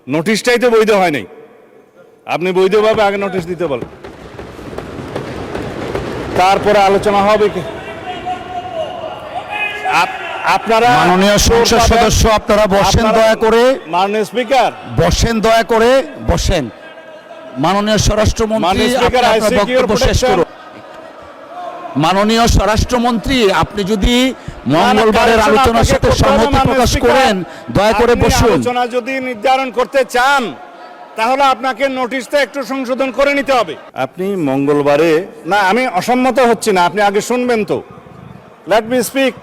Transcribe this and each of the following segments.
নোটিশটাই তো বৈধ হয় নাই। আপনি বৈধভাবে আগে নোটিশ দিতে বলেন, তারপরে আলোচনা হবে কি। আপনারা মাননীয় সংসদ সদস্য আপনারা বসেন দয়া করে। মাননীয় স্পিকার বসেন দয়া করে, বসেন। মাননীয় স্বরাষ্ট্রমন্ত্রী আপনার বক্তব্য শেষ করুন। মাননীয় স্বরাষ্ট্রমন্ত্রী আপনি যদি মঙ্গলবারের আলোচনার সাথে সম্মতি প্রকাশ করেন দয়া করে বসুন। আলোচনা যদি নির্ধারণ করতে চান তাহলে আপনাকে নোটিশটা একটু সংশোধন করে নিতে হবে। আপনি মঙ্গলবারে না, আমি অসম্মত হচ্ছি না, আপনি আগে শুনবেন তো। Let me speak.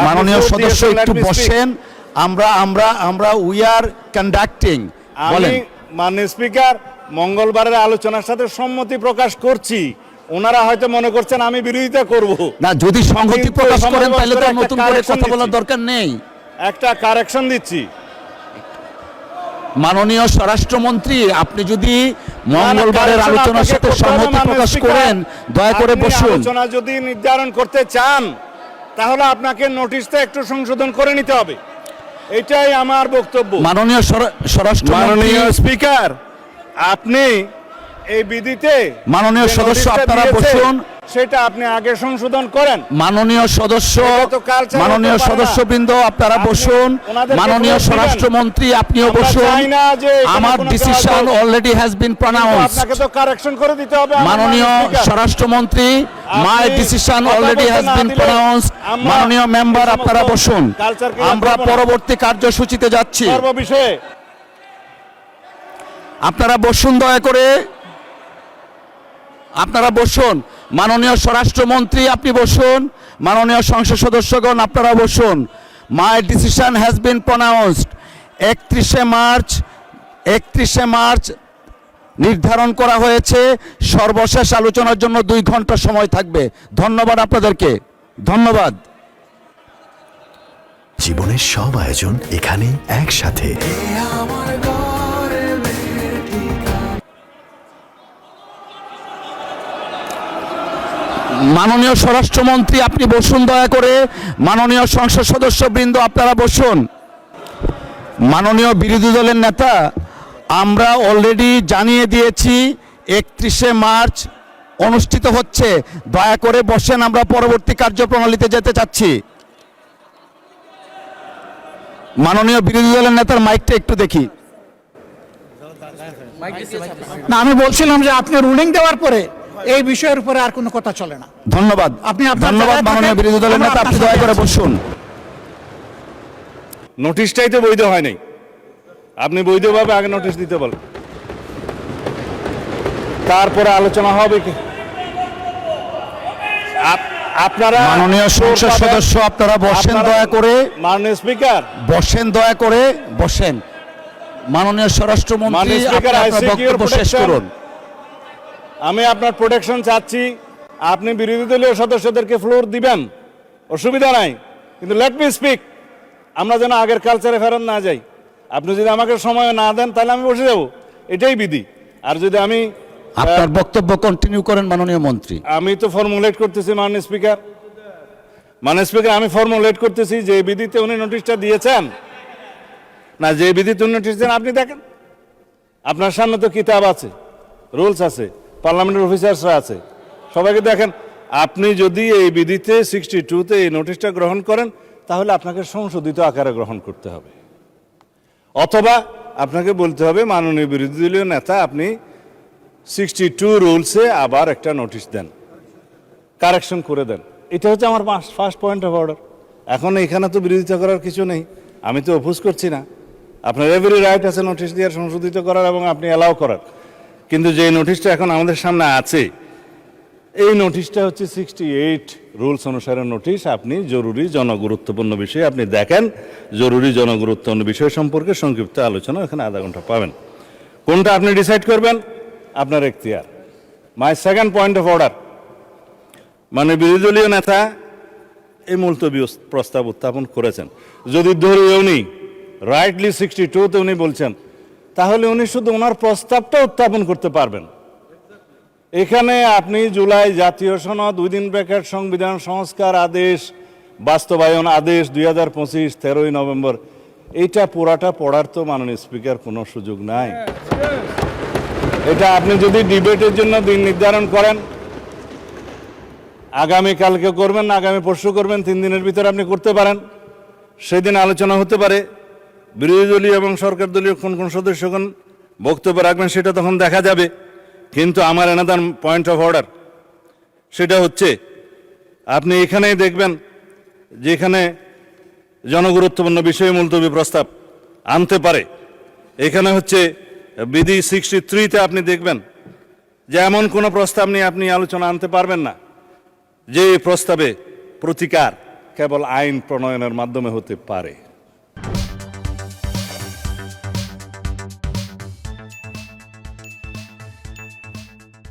মাননীয় সদস্য একটু বসেন। আমরা উই আর কন্ডাক্টিং। আমি মাননীয় স্পিকার মঙ্গলবারের আলোচনার সাথে সম্মতি প্রকাশ করছি। ওনারা হয়তো মনে করছেন আমি বিরোধিতা করব না, যদি সংহতি প্রকাশ করেন তাহলে তো নতুন করে কথা বলার দরকার নেই। একটা কারেকশন দিচ্ছি। মাননীয় স্বরাষ্ট্রমন্ত্রী আপনি যদি মঙ্গলবারের আলোচনার সাথে সম্মতি প্রকাশ করেন দয়া করে বসুন। আলোচনা যদি নির্ধারণ করতে চান তাহলে আপনাকে নোটিশটা একটু সংশোধন করে নিতে হবে, এটাই আমার বক্তব্য। মাননীয় স্বরাষ্ট্রমন্ত্রী স্পিকার, আপনি এই বিধিতে মাননীয় সদস্য আপনারা বসুন। সেটা আপনি আগে সংশোধন করেন। মাননীয় সদস্যবৃন্দ আপনারা বসুন। মাননীয় স্বরাষ্ট্রমন্ত্রী আপনিও বসুন। আমার ডিসিশন অলরেডি হ্যাজ বিন প্রনাউন্সড। আপনাকে তো কারেকশন করে দিতে হবে। মাননীয় স্বরাষ্ট্রমন্ত্রী my decision already has been প্রনাউন্সড। মাননীয় মেম্বার আপনারা বসুন। আমরা পরবর্তী কার্যসূচিতে যাচ্ছি। আপনারা বসুন দয়া করে, আপনারা বসুন। মাননীয় স্বরাষ্ট্রমন্ত্রী আপনি বসুন। মাননীয় সংসদ সদস্যগণ আপনারা বসুন। My decision has been pronounced. 31শে মার্চ নির্ধারণ করা হয়েছে। সর্বশেষ আলোচনার জন্য 2 ঘন্টা সময় থাকবে। ধন্যবাদ আপনাদেরকে, ধন্যবাদ। জীবনের সব আয়োজন এখানে একসাথে। মাননীয় স্বরাষ্ট্রমন্ত্রী আপনি বসুন দয়া করে। মাননীয় সংসদ সদস্যবৃন্দ আপনারা বসুন। মাননীয় বিরোধী দলের নেতা, আমরা অলরেডি জানিয়ে দিয়েছি 31শে মার্চ অনুষ্ঠিত হচ্ছে। দয়া করে বসেন, আমরা পরবর্তী কার্যপ্রণালীতে যেতে চাচ্ছি। মাননীয় বিরোধী দলের নেতার মাইকটা একটু দেখি। না, আমি বলছিলাম যে আপনি রুলিং দেওয়ার পরে এই বিষয়ের উপরে আর কোনো কথা চলে না। ধন্যবাদ। ধন্যবাদ মাননীয় বিরোধী দলের নেতা, আপনি দয়া করে বসুন। নোটিশটাই তো বৈধ হয় নাই। আপনি বৈধভাবে আগে নোটিশ দিতে বলেন, তারপরে আলোচনা হবে কি। আপনারা মাননীয় সংসদ সদস্য আপনারা বসেন দয়া করে। মাননীয় স্পিকার বসেন দয়া করে, বসেন। মাননীয় স্বরাষ্ট্রমন্ত্রী আপনার বক্তব্য শেষ করুন। আমি আপনার প্রোটেকশন চাচ্ছি। আপনি বিরোধী দলীয় সদস্যদেরকে ফ্লোর দিবেন, অসুবিধা নাই, কিন্তু লেট মি স্পিক। আমরা যেন আগের কালচারে ফেরত না যাই। আপনি যদি আমাকে সময় না দেন তাহলে আমি বসে যাব, এটাই বিধি। আর যদি আমি আপনার বক্তব্য কন্টিনিউ করেন মাননীয় মন্ত্রী। আমি তো ফর্মুলেট করতেছি মাননীয় স্পিকার। আমি ফর্মুলেট করতেছি যে বিধিতে উনি নোটিশটা দিয়েছেন না, যে বিধিতে উনি নোটিশ দেন আপনি দেখেন। আপনার সামনে তো কিতাব আছে, রুলস আছে, পার্লামেন্টের অফিসার্সরা আছে, সবাইকে দেখেন। আপনি যদি এই বিধিতে 62-তে এই নোটিশটা গ্রহণ করেন তাহলে আপনাকে সংশোধিত আকারে গ্রহণ করতে হবে, অথবা আপনাকে বলতে হবে মাননীয় বিরোধী দলীয় নেতা আপনি 62 রুলসে আবার একটা নোটিশ দেন, কারেকশন করে দেন। এটা হচ্ছে আমার ফার্স্ট পয়েন্ট অফ অর্ডার। এখন এখানে তো বিরোধিতা করার কিছু নেই, আমি তো অপোজ করছি না। আপনার এভরি রাইট আছে নোটিশ দেওয়ার, সংশোধিত করার এবং আপনি অ্যালাউ করার। কিন্তু যে নোটিশটা এখন আমাদের সামনে আছে এই নোটিশটা হচ্ছে 68 রুলস অনুসারে নোটিশ। আপনি জরুরি জনগুরুত্বপূর্ণ বিষয় আপনি দেখেন, জরুরি জনগুরুত্বপূর্ণ বিষয় সম্পর্কে সংক্ষিপ্ত আলোচনা এখানে আধা ঘন্টা পাবেন। কোনটা আপনি ডিসাইড করবেন আপনার এখতিয়ার। My second point of order, মানে বিরোধী দলীয় নেতা এই মুলতবি প্রস্তাব উত্থাপন করেছেন। যদি ধরি উনি রাইটলি 62-তে উনি বলছেন, তাহলে উনি শুধু ওনার প্রস্তাবটা উত্থাপন করতে পারবেন। এখানে আপনি জুলাই জাতীয় সনদ, উইদিন ব্র্যাকেট সংবিধান সংস্কার আদেশ, বাস্তবায়ন আদেশ 2025 13ই নভেম্বর, এইটা পুরাটা পড়ার তো মাননীয় স্পিকার কোনো সুযোগ নাই। এটা আপনি যদি ডিবেটের জন্য দিন নির্ধারণ করেন, আগামী কালকে করবেন, আগামী পরশু করবেন, 3 দিনের ভিতরে আপনি করতে পারেন, সেদিন আলোচনা হতে পারে। বিরোধী দলীয় এবং সরকার দলীয় কোন কোন সদস্যগণ বক্তব্য রাখবেন সেটা তখন দেখা যাবে। কিন্তু আমার এনাদার পয়েন্ট অফ অর্ডার সেটা হচ্ছে, আপনি এখানেই দেখবেন যেখানে জনগুরুত্বপূর্ণ বিষয়ে মুলতবি প্রস্তাব আনতে পারে, এখানে হচ্ছে বিধি 63-তে আপনি দেখবেন যে এমন কোনো প্রস্তাব নিয়ে আপনি আলোচনা আনতে পারবেন না যে প্রস্তাবে প্রতিকার কেবল আইন প্রণয়নের মাধ্যমে হতে পারে।